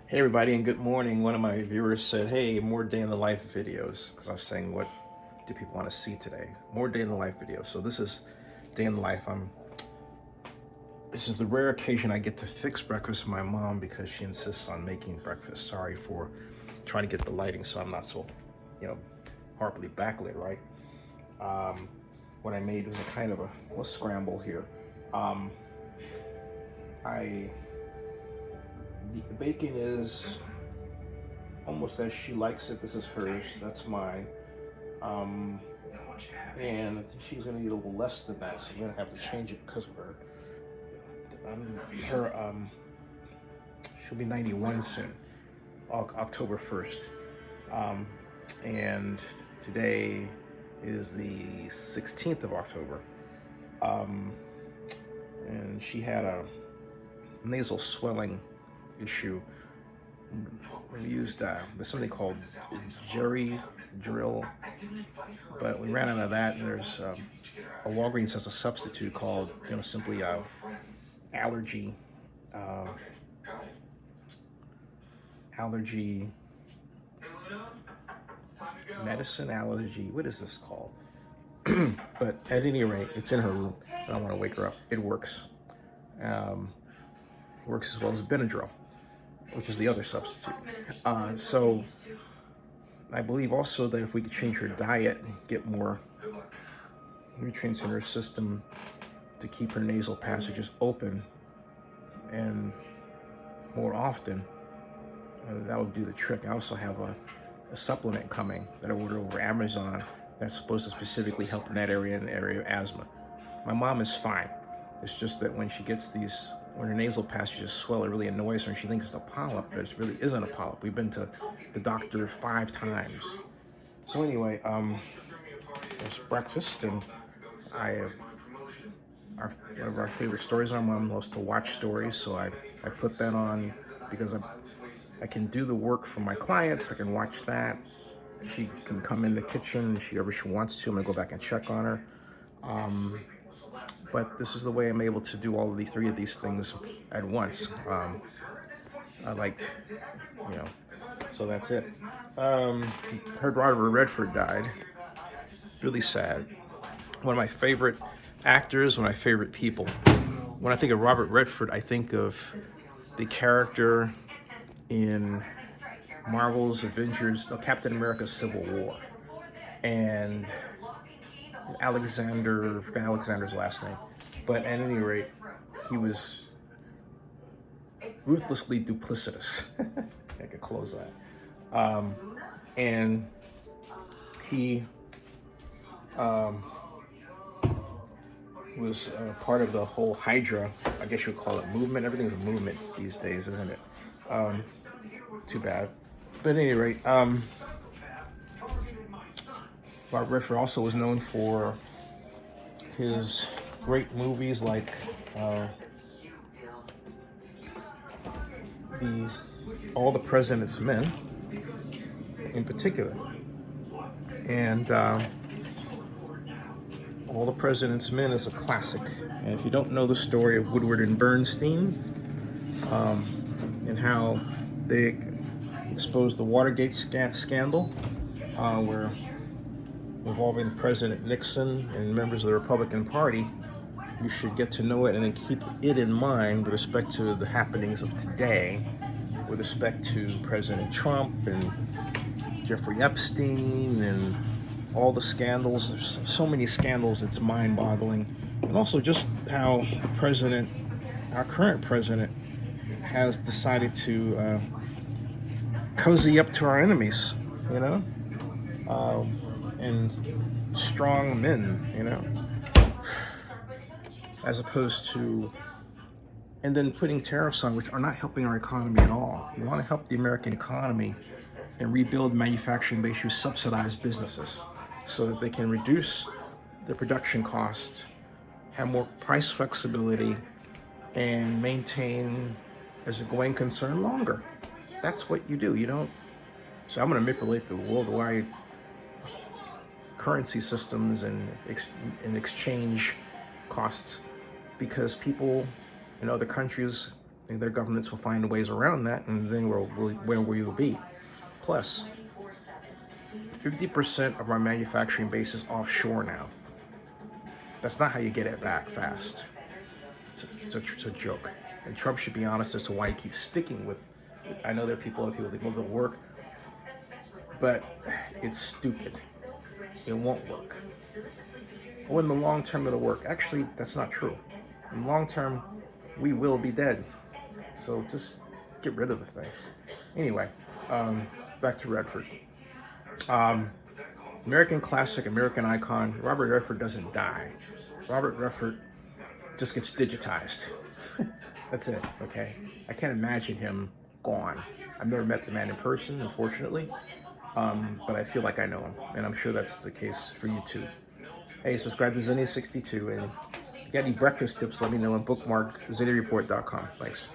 Hey everybody, and good morning. One of my viewers said, "Hey, more day in the life videos," because I was saying, "What do people want to see today?" More day in the life videos. So this is day in the life. This is the rare occasion I get to fix breakfast for my mom because she insists on making breakfast. Sorry for trying to get the lighting so I'm not so, you know, horribly backlit, right? Um, what I made was a kind of a scramble here. Um, I the bacon is almost as she likes it. This is hers. That's mine. Um, and she's going to eat a little less than that, so I'm going to have to change it because of her. Her she'll be 91 soon, October 1st, um, and today is the 16th of October, um, and she had a nasal swelling issue. We used there's something called Jerry drill, but we ran out of that, and there's a Walgreens has a substitute called simply allergy uh, allergy medicine allergy. What is this called? But at any rate, it's in her room. I don't want to wake her up. It works. Um, Works as well as Benadryl, which is the other substitute. So I believe also that if we could change her diet and get more nutrients in her system to keep her nasal passages open and more often, that would do the trick. I also have a supplement coming that I ordered over Amazon that's supposed to specifically help in that area, in the area of asthma. My mom is fine. It's just that when she gets when her nasal passages swell, it really annoys her and she thinks it's a polyp, but it really isn't a polyp. We've been to the doctor 5 times. So anyway, there's breakfast, and I one of our favorite stories. Our mom loves to watch stories, so I put that on because I can do the work for my clients. I can watch that. She can come in the kitchen if she wants to. I'm gonna go back and check on her. Um, but this is the way I'm able to do all of the 3 of these things at once. I liked, you know, so that's it. Heard Robert Redford died. Really sad. One of my favorite actors, one of my favorite people. When I think of Robert Redford, I think of the character in Marvel's Avengers, no, Captain America's Civil War, and Alexander, I forgot Alexander's last name, but at any rate, he was ruthlessly duplicitous. I could close that. Um, and he um, was part of the whole Hydra, I guess you would call it, movement. Everything's a movement these days, isn't it? Um, Too bad. But at any rate, Robert Redford also was known for his great movies like the All the President's Men, in particular, and All the President's Men is a classic. And if you don't know the story of Woodward and Bernstein, and how they exposed the Watergate scandal, where involving President Nixon and members of the Republican Party, you should get to know it and then keep it in mind with respect to the happenings of today, with respect to President Trump and Jeffrey Epstein and all the scandals. There's so many scandals, it's mind-boggling. And also just how the president, our current president, has decided to cozy up to our enemies, you know, and strong men, as opposed to, and then putting tariffs on, which are not helping our economy at all. We want to help the American economy and rebuild manufacturing base through subsidized businesses so that they can reduce their production costs, have more price flexibility, and maintain, as a going concern, longer. That's what you do. You don't. So I'm going to manipulate the worldwide currency systems and exchange costs because people in other countries And their governments will find ways around that, and then where will you be? Plus, 50% of our manufacturing base is offshore now. That's not how you get it back fast. It's a joke. And Trump should be honest as to why he keeps sticking with. I know there are people that will work, but it's stupid. It won't work. Oh, in the long term, it'll work. Actually, that's not true. In the long term, we will be dead. So just get rid of the thing. Anyway, back to Redford. American classic, American icon. Robert Redford doesn't die. Robert Redford just gets digitized. That's it, okay? I can't imagine him gone. I've never met the man in person, unfortunately, but I feel like I know him, and I'm sure that's the case for you too. Hey, subscribe to Zinnia62, and if you got any breakfast tips, let me know and bookmark zinniareport.com. Thanks.